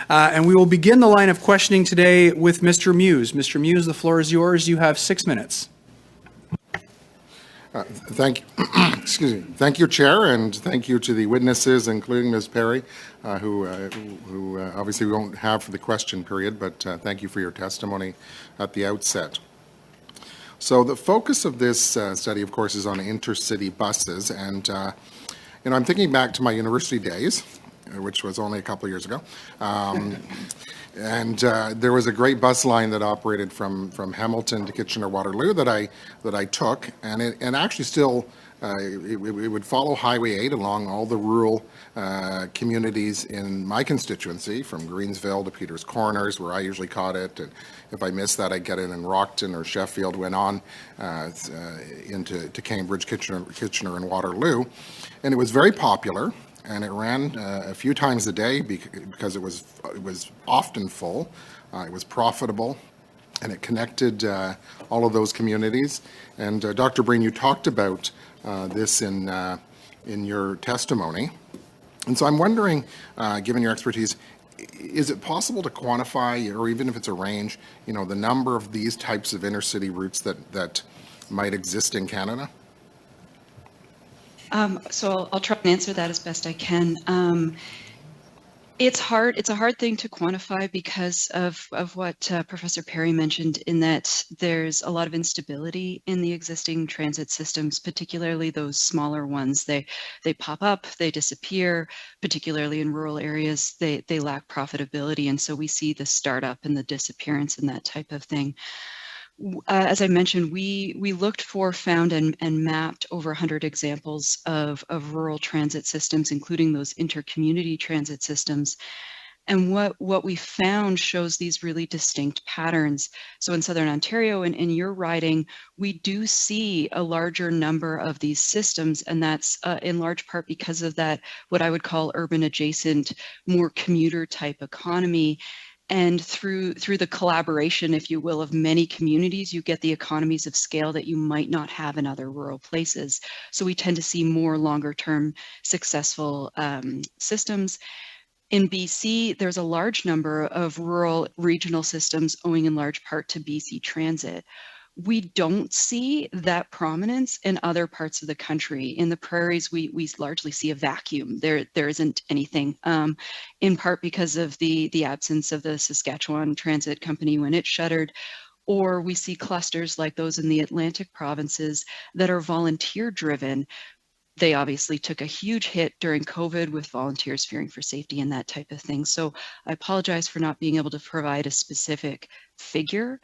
And we will begin the line of questioning today with Mr. Muys. Mr. Muys, the floor is yours. You have 6 minutes. Thank you. Excuse me. Thank you, Chair, and thank you to the witnesses, including Ms. Perry, who obviously we won't have for the question period, but thank you for your testimony at the outset. So the focus of this study, of course, is on intercity buses, and I'm thinking back to my university days, which was only a couple of years ago. And there was a great bus line that operated from Hamilton to Kitchener-Waterloo that I took, and it actually still it would follow Highway 8 along all the rural communities in my constituency, from Greensville to Peters Corners, where I usually caught it. And if I missed that, I'd get it in Rockton or Sheffield, went on into Cambridge, Kitchener, and Waterloo, and it was very popular. And it ran a few times a day because it was often full. It was profitable, and it connected all of those communities. And Dr. Breen, you talked about this in your testimony. And so I'm wondering, given your expertise, is it possible to quantify, or even if it's a range, the number of these types of intercity routes that might exist in Canada? So I'll try and answer that as best I can. It's hard. It's a hard thing to quantify because of what Professor Perry mentioned, in that there's a lot of instability in the existing transit systems, particularly those smaller ones. They pop up, they disappear, particularly in rural areas. They lack profitability, and so we see the startup and the disappearance and that type of thing. As I mentioned, we looked for, found, and mapped over 100 examples of rural transit systems, including those intercommunity transit systems. And what we found shows these really distinct patterns. So in Southern Ontario, in your riding, we do see a larger number of these systems, and that's in large part because of that, what I would call urban adjacent, more commuter type economy. And through the collaboration, if you will, of many communities, you get the economies of scale that you might not have in other rural places. So we tend to see more longer term successful systems. In BC, there's a large number of rural regional systems owing in large part to BC Transit. We don't see that prominence in other parts of the country. In the prairies, we largely see a vacuum. There isn't anything, in part because of the absence of the Saskatchewan Transit Company when it shuttered, or we see clusters like those in the Atlantic provinces that are volunteer driven. They obviously took a huge hit during COVID with volunteers fearing for safety and that type of thing. So I apologize for not being able to provide a specific figure,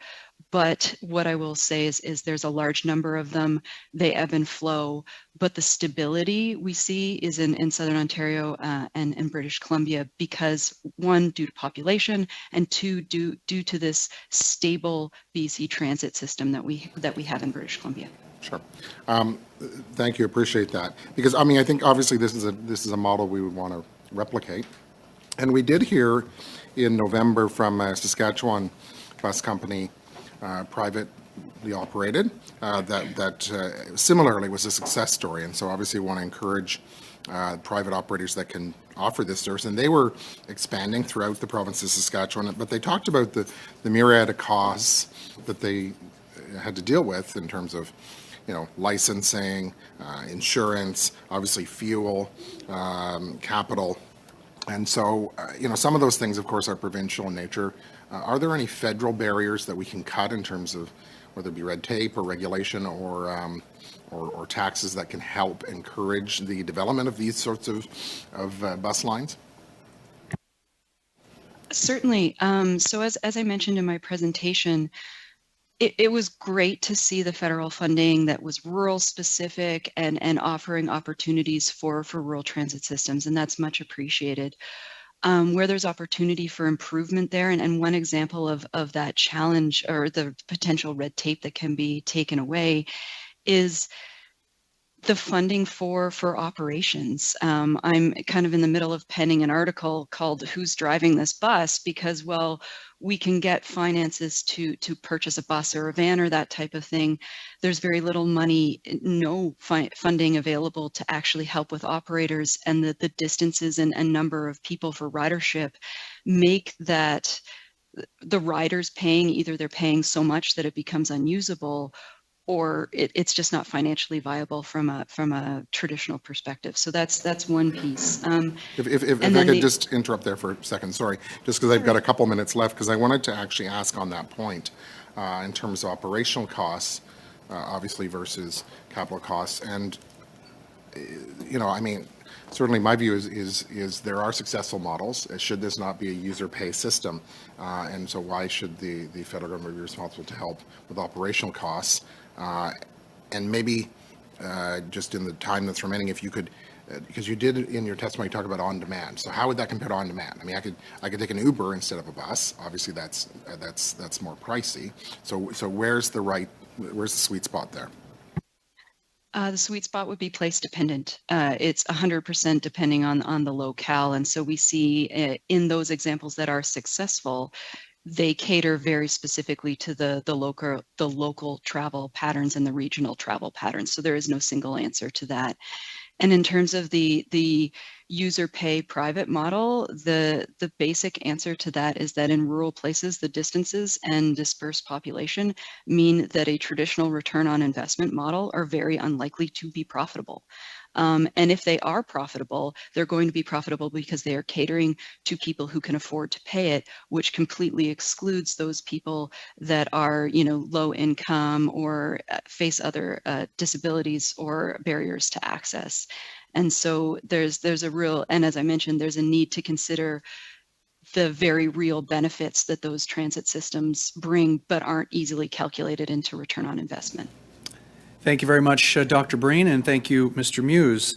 but what I will say is there's a large number of them. They ebb and flow, but the stability we see is in Southern Ontario and British Columbia because, one, due to population, and two, due to this stable BC transit system that we have in British Columbia. Sure. Thank you. Appreciate that. Because I think obviously this is a model we would want to replicate, and we did hear in November from a Saskatchewan bus company, privately operated, that similarly was a success story. And so obviously we want to encourage private operators that can offer this service, and they were expanding throughout the province of Saskatchewan. But they talked about the myriad of costs that they had to deal with in terms of licensing, insurance, obviously fuel, capital. And so, some of those things, of course, are provincial in nature. Are there any federal barriers that we can cut in terms of whether it be red tape or regulation or taxes that can help encourage the development of these sorts of bus lines? Certainly. So as I mentioned in my presentation, it was great to see the federal funding that was rural specific and offering opportunities for rural transit systems, and that's much appreciated. Where there's opportunity for improvement there, and one example of that challenge or the potential red tape that can be taken away is the funding for operations. I'm kind of in the middle of penning an article called "Who's Driving This Bus?" because, well, we can get finances to purchase a bus or a van or that type of thing. There's very little money, no funding available to actually help with operators, and the distances and number of people for ridership make that the riders paying, either they're paying so much that it becomes unusable, or it's just not financially viable from a traditional perspective. So that's one piece. If I could just interrupt there for a second, sorry, just because I've got a couple minutes left, because I wanted to actually ask on that point in terms of operational costs, obviously versus capital costs. And, you know, I mean, certainly my view is there are successful models. Should this not be a user pay system? And so why should the federal government be responsible to help with operational costs? And maybe just in the time that's remaining, if you could, because you did in your testimony talk about on demand. So how would that compare to on demand? I mean, I could take an Uber instead of a bus. Obviously, that's more pricey. So where's the sweet spot there? The sweet spot would be place dependent. It's 100% depending on the locale, and so we see in those examples that are successful, they cater very specifically to the local travel patterns and the regional travel patterns. So there is no single answer to that. And in terms of the user pay private model, the basic answer to that is that in rural places, the distances and dispersed population mean that a traditional return on investment model are very unlikely to be profitable. And if they are profitable, they're going to be profitable because they are catering to people who can afford to pay it, which completely excludes those people that are, you know, low income or face other disabilities or barriers to access. And so there's a real, and as I mentioned, there's a need to consider the very real benefits that those transit systems bring, but aren't easily calculated into return on investment. Thank you very much, Dr. Breen, and thank you, Mr. Muys.